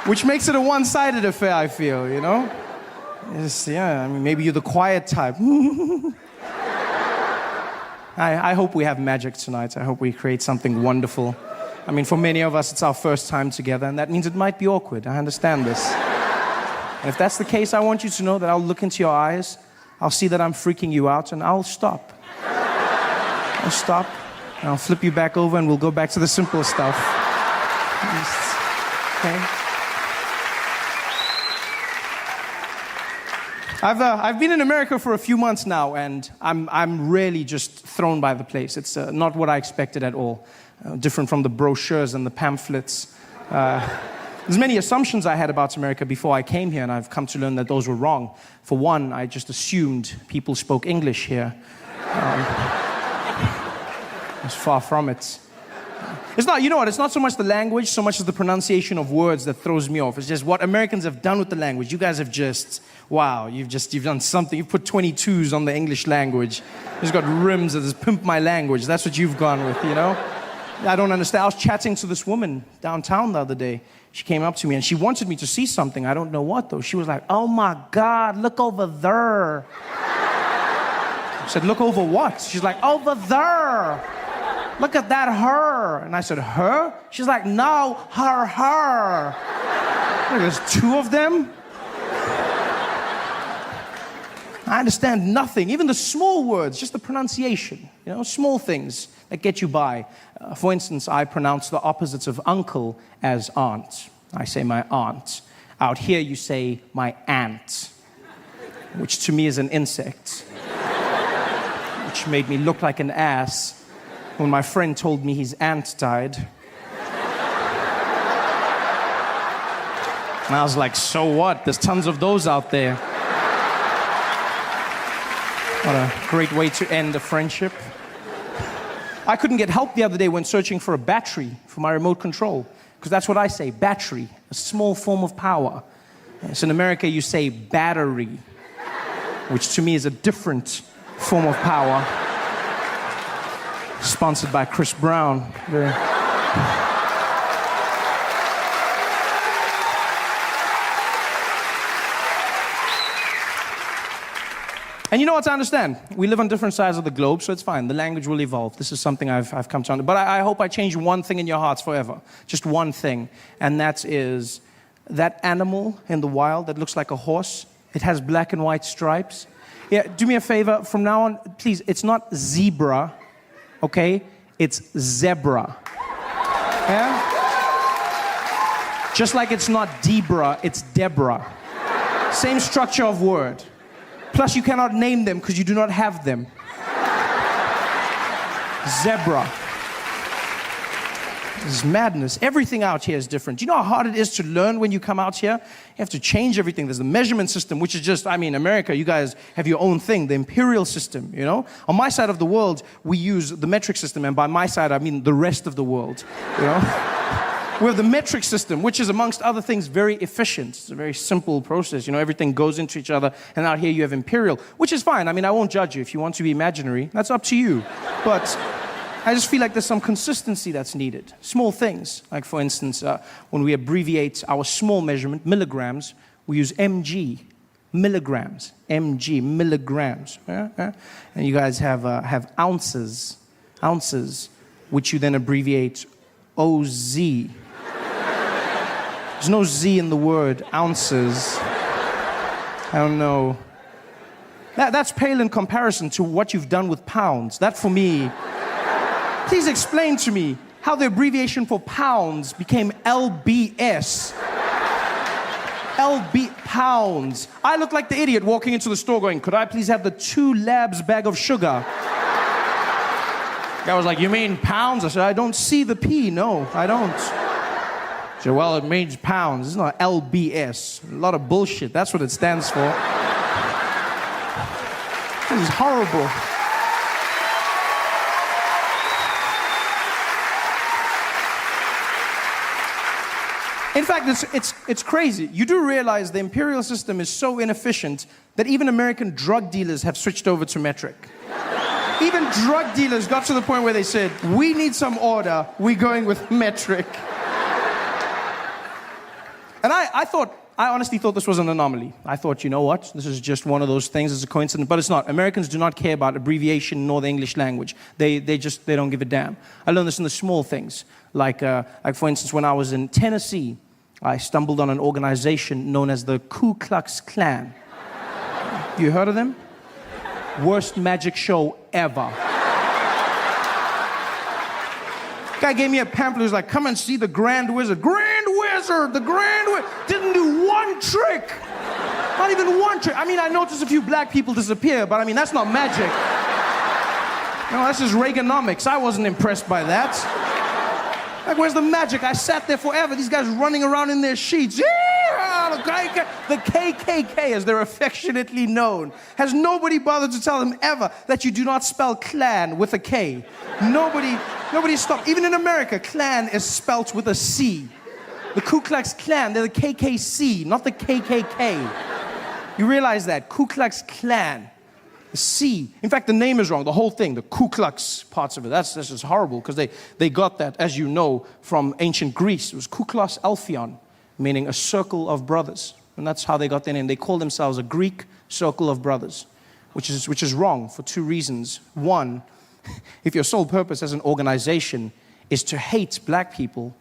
Which makes it a one-sided affair, I feel, you know? I mean, maybe you're the quiet type. I hope we have magic tonight. I hope we create something wonderful. I mean, for many of us, it's our first time together, and that means it might be awkward. I understand this. And if that's the case, I want you to know that I'll look into your eyes, I'll see that I'm freaking you out, and I'll stop. I'll stop, and I'll flip you back over, and we'll go back to the simple stuff. Okay? I've been in America for a few months now, and I'm really just thrown by the place. It's not what I expected at all. Different from the brochures and the pamphlets. There's many assumptions I had about America before I came here, and I've come to learn that those were wrong. For one, I just assumed people spoke English here. It's far from it. It's not, you know what, it's not so much the language, so much as the pronunciation of words that throws me off. It's just what Americans have done with the language. You guys have just, wow, you've done something. You've put 22s on the English language. You've got rims that says, pimp my language. That's what you've gone with, you know? I don't understand. I was chatting to this woman downtown the other day. She came up to me and she wanted me to see something. I don't know what, though. She was like, oh my God, look over there. I said, look over what? She's like, over there. Look at that her. And I said, her? She's like, no, her. Look, there's two of them? I understand nothing, even the small words, just the pronunciation, you know, small things that get you by. For instance, I pronounce the opposites of uncle as aunt. I say my aunt. Out here, you say my aunt, which to me is an insect, which made me look like an ass when my friend told me his aunt died. And I was like, so what? There's tons of those out there. What a great way to end a friendship. I couldn't get help the other day when searching for a battery for my remote control, because that's what I say, battery, a small form of power. So in America, you say battery, which to me is a different form of power. Sponsored by Chris Brown. And you know what, I understand. We live on different sides of the globe, so it's fine. The language will evolve. This is something I've come to understand. But I hope I change one thing in your hearts forever. Just one thing. And that is that animal in the wild that looks like a horse. It has black and white stripes. Yeah, do me a favor. From now on, please, it's not zebra, okay? It's zebra. Yeah? Just like it's not Debra, it's Deborah. Same structure of word. Plus, you cannot name them because you do not have them. Zebra. This is madness. Everything out here is different. Do you know how hard it is to learn when you come out here? You have to change everything. There's the measurement system, which is just, I mean, America, you guys have your own thing, the imperial system, you know? On my side of the world, we use the metric system, and by my side, I mean the rest of the world, you know? We have the metric system, which is, amongst other things, very efficient. It's a very simple process. You know, everything goes into each other. And out here you have imperial, which is fine. I mean, I won't judge you. If you want to be imaginary, that's up to you. But I just feel like there's some consistency that's needed. Small things. Like, for instance, when we abbreviate our small measurement, milligrams, we use mg, milligrams. Mg, milligrams. And you guys have ounces, which you then abbreviate OZ. There's no Z in the word, ounces. I don't know. That's pale in comparison to what you've done with pounds. That, for me, please explain to me how the abbreviation for pounds became LBS. Pounds. I look like the idiot walking into the store going, could I please have the 2 labs bag of sugar? Guy was like, you mean pounds? I said, I don't see the P, no, I don't. He said, well, it means pounds. It's not LBS. A lot of bullshit, that's what it stands for. This is horrible. In fact, it's crazy. You do realize the imperial system is so inefficient that even American drug dealers have switched over to metric. Even drug dealers got to the point where they said, we need some order, we're going with metric. And I honestly thought this was an anomaly. I thought, you know what, this is just one of those things, it's a coincidence, but it's not. Americans do not care about abbreviation nor the English language. They don't give a damn. I learned this in the small things. Like for instance, when I was in Tennessee, I stumbled on an organization known as the Ku Klux Klan. You heard of them? Worst magic show ever. Guy gave me a pamphlet, he was like, come and see the Grand Wizard. Grand Wizard, the Grand Wizard. Didn't do one trick. Not even one trick. I mean, I noticed a few black people disappear, but I mean, that's not magic. No, that's just Reaganomics. I wasn't impressed by that. Like, where's the magic? I sat there forever. These guys running around in their sheets. Yeah, the KKK, as they're affectionately known. Has nobody bothered to tell them ever that you do not spell clan with a K? Nobody stopped. Even in America, clan is spelt with a C. The Ku Klux Klan, they're the KKC, not the KKK. You realize that? Ku Klux Klan. The C. In fact, the name is wrong. The whole thing, the Ku Klux parts of it. That's just horrible because they got that, as you know, from ancient Greece. It was Ku Klux Alphion, meaning a circle of brothers. And that's how they got their name. They call themselves a Greek circle of brothers, which is wrong for two reasons. One, if your sole purpose as an organization is to hate black people,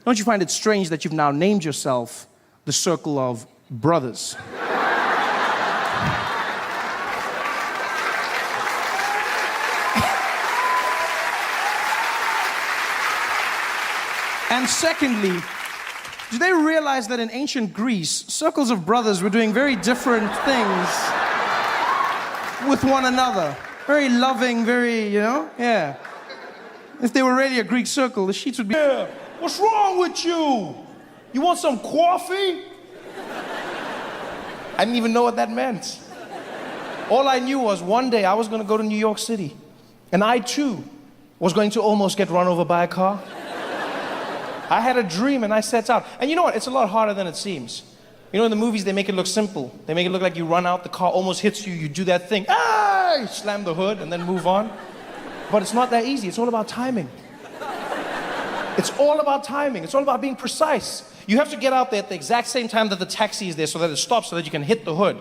don't you find it strange that you've now named yourself the Circle of Brothers? And secondly, do they realize that in ancient Greece, circles of brothers were doing very different things with one another? Very loving, yeah. If they were really a Greek circle, the sheets would be... Yeah. What's wrong with you? You want some coffee? I didn't even know what that meant. All I knew was one day I was going to go to New York City, and I too was going to almost get run over by a car. I had a dream and I set out. And you know what? It's a lot harder than it seems. You know, in the movies, they make it look simple. They make it look like you run out, the car almost hits you, you do that thing, you slam the hood and then move on. But it's not that easy. It's all about timing. It's all about timing. It's all about being precise. You have to get out there at the exact same time that the taxi is there so that it stops so that you can hit the hood,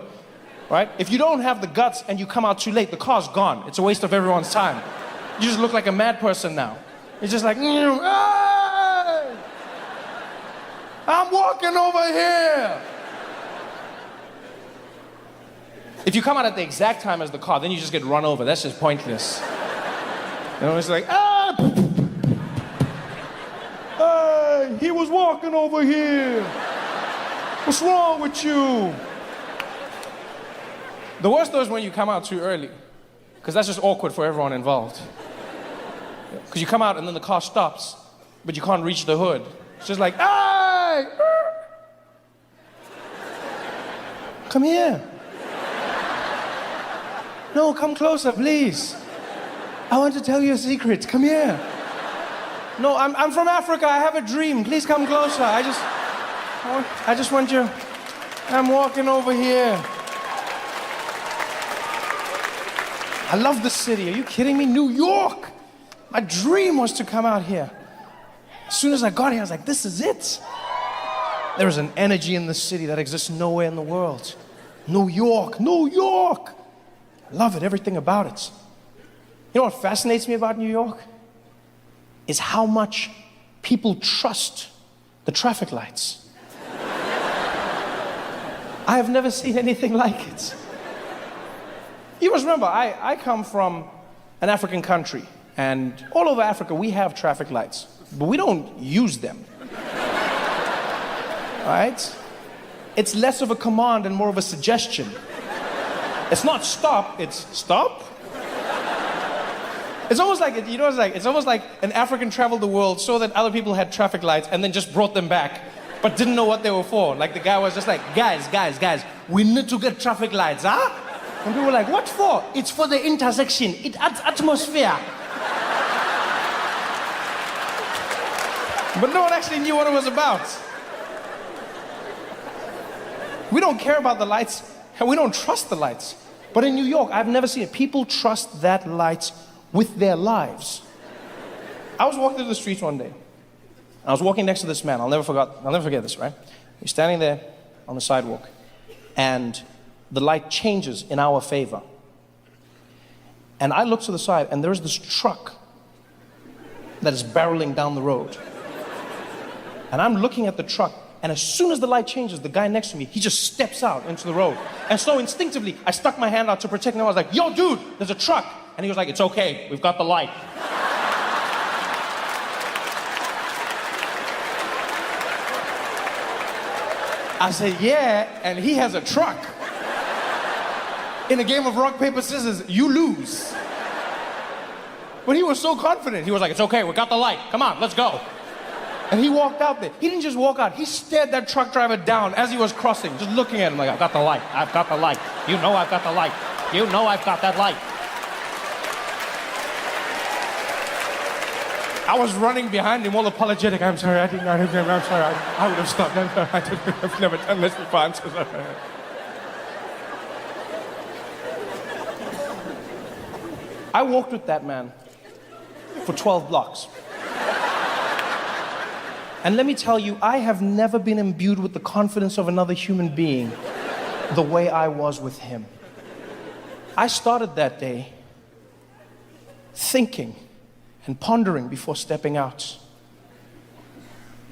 right? If you don't have the guts and you come out too late, the car's gone. It's a waste of everyone's time. You just look like a mad person now. It's just like, hey! I'm walking over here. If you come out at the exact time as the car, then you just get run over. That's just pointless. You know, it's like, hey, he was walking over here. What's wrong with you? The worst though is when you come out too early, because that's just awkward for everyone involved. Because you come out and then the car stops, but you can't reach the hood. It's just like, hey! Come here. No, come closer, please. I want to tell you a secret. Come here. No, I'm from Africa. I have a dream. Please come closer. I just want you. I'm walking over here. I love the city. Are you kidding me? New York. My dream was to come out here. As soon as I got here, I was like, this is it. There is an energy in the city that exists nowhere in the world. New York, New York. I love it, everything about it. You know what fascinates me about New York? Is how much people trust the traffic lights. I have never seen anything like it. You must remember, I come from an African country, and all over Africa we have traffic lights, but we don't use them. Right? It's less of a command and more of a suggestion. It's not stop, it's stop. It's almost like, you know, it's almost like an African traveled the world, saw that other people had traffic lights, and then just brought them back, but didn't know what they were for. Like the guy was just like, guys, we need to get traffic lights, huh? And people were like, what for? It's for the intersection. It adds atmosphere. But no one actually knew what it was about. We don't care about the lights, and we don't trust the lights. But in New York, I've never seen it. People trust that light with their lives. I was walking through the streets one day. I was walking next to this man. I'll never forget this, right? We're standing there on the sidewalk, and the light changes in our favor. And I look to the side, and there's this truck that is barreling down the road. And I'm looking at the truck, and as soon as the light changes, the guy next to me, he just steps out into the road. And so instinctively, I stuck my hand out to protect him. I was like, yo, dude, there's a truck. And he was like, it's okay, we've got the light. I said, yeah, and he has a truck. In a game of rock, paper, scissors, you lose. But he was so confident. He was like, it's okay, we got the light. Come on, let's go. And he walked out there. He didn't just walk out. He stared that truck driver down as he was crossing, just looking at him like, I've got the light. I've got the light. You know I've got the light. You know I've got that light. I was running behind him all apologetic. I'm sorry, I'm sorry. I would have stopped. I've never done this before. I'm so sorry. I walked with that man for 12 blocks. And let me tell you, I have never been imbued with the confidence of another human being the way I was with him. I started that day thinking and pondering before stepping out.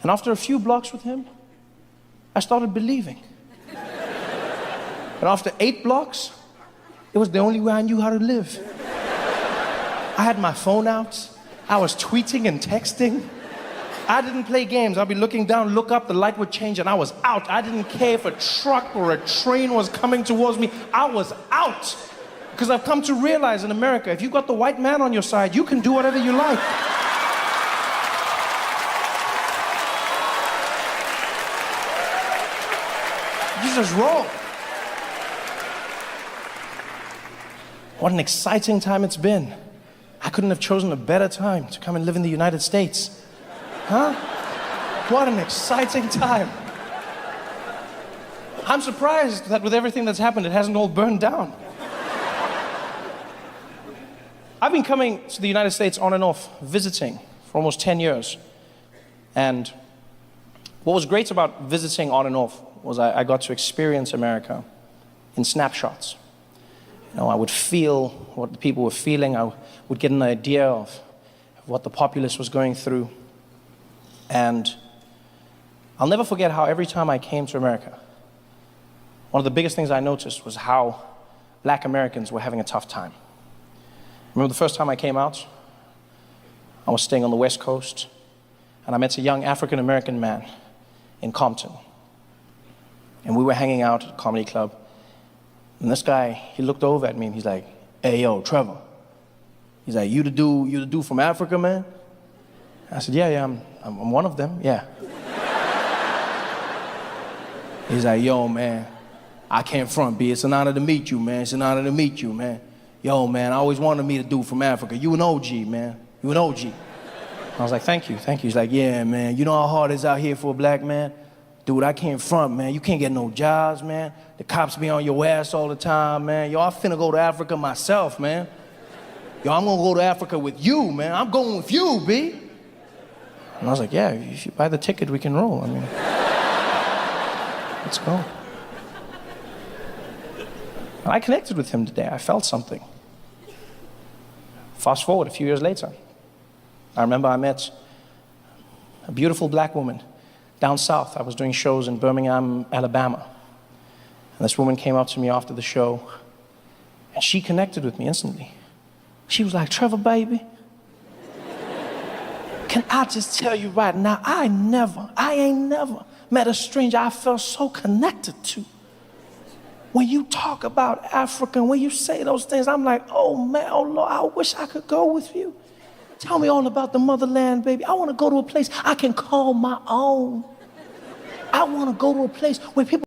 And after a few blocks with him, I started believing. And after 8 blocks, it was the only way I knew how to live. I had my phone out. I was tweeting and texting. I didn't play games. I'd be looking down, look up, the light would change, and I was out. I didn't care if a truck or a train was coming towards me. I was out. Because I've come to realize in America, if you've got the white man on your side, you can do whatever you like. You just roll. What an exciting time it's been. I couldn't have chosen a better time to come and live in the United States. Huh? What an exciting time. I'm surprised that with everything that's happened, it hasn't all burned down. I've been coming to the United States on and off, visiting for almost 10 years. And what was great about visiting on and off was I got to experience America in snapshots. You know, I would feel what the people were feeling. I would get an idea of what the populace was going through. And I'll never forget how every time I came to America, one of the biggest things I noticed was how Black Americans were having a tough time. I remember the first time I came out, I was staying on the West Coast, and I met a young African American man in Compton. And we were hanging out at a comedy club, and this guy, he looked over at me and he's like, hey, yo, Trevor. He's like, you the dude from Africa, man? I said, yeah, I'm one of them, yeah. He's like, yo, man, I can't front, B. It's an honor to meet you, man. It's an honor to meet you, man. Yo, man, I always wanted to meet a dude from Africa. You an OG, man. You an OG. I was like, thank you. He's like, yeah, man, you know how hard it is out here for a black man? Dude, I can't front, man. You can't get no jobs, man. The cops be on your ass all the time, man. Yo, I finna go to Africa myself, man. Yo, I'm gonna go to Africa with you, man. I'm going with you, B. And I was like, yeah, if you buy the ticket, we can roll. I mean, let's go. And I connected with him today. I felt something. Fast forward a few years later. I remember I met a beautiful black woman down south. I was doing shows in Birmingham, Alabama. And this woman came up to me after the show, and she connected with me instantly. She was like, Trevor, baby, can I just tell you right now, I ain't never met a stranger I felt so connected to. When you talk about Africa, when you say those things, I'm like, oh man, oh Lord, I wish I could go with you. Tell me all about the motherland, baby. I want to go to a place I can call my own. I want to go to a place where people